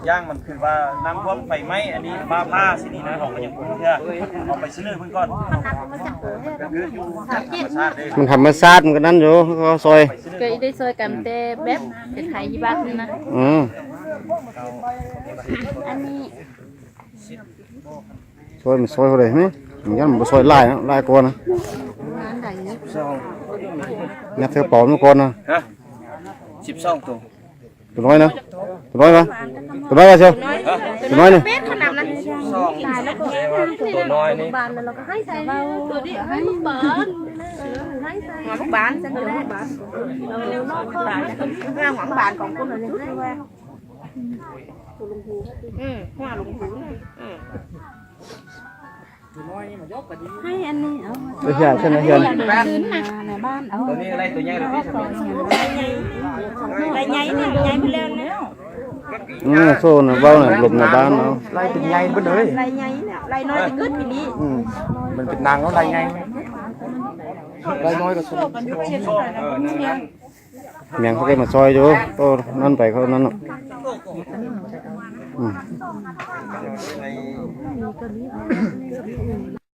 ย่างมันคือว่าน้ำท่วมไฟไหม้อันนี้บ้าผ้าสินี่นะของมันยังคงเชื่อเอาไปซื้อเพิ่งก่อนคืออยู่ธรรมชาติเลย มันธรรมชาติมันก็นั่นอยู่ก็ซอย เคยได้ซอยกันแต่แบบเป็นไทยยี่บ้านนี่นะ อันนี้ ซอยมันซอยเขาเลยไหมมันยันมันซอยลายนะลายก่อนนะ งานไหน เนี่ยเธอปอมก่อนนะ ฮะ12ตัว ตัวน้อยนะตัวน้อยนะตัวน้อยนะเชียวตัวน้อยนี่ เป็ดขนาดนั้น ตัวน้อยนี่ บานแล้วเราก็ให้ใส่ตัวนี้ให้ลูกบานให้ใส่หวังบานจะตัวแรกบานเรานอกบานงานหวังบานของคนเราเนี่ยให้ว่าว่าลุงหูให้อันนี้เอา ไม่ใช่ใช่ไหมเชียว คืนมาในบ้านเอา ตัวนี้อะไรตัวใหญ่หรือพี่สมิ ลายใหญ่เนี่ยใหญ่ไปแล้วเนี่ย โซ่น่ะเบ้าน่ะหลบในบ้านเนาะ ไล่เป็นไงเพิ่นเลย ลายใหญ่เนี่ยลายน้อยจะขึ้นทีนี้ มันเป็นนางแล้วไล่ไงไล่น้อยก็สุด นั่น เมียงเขาก็มาซอยอยู่ตัวนั่นไปเขานั่นเนาะ ใน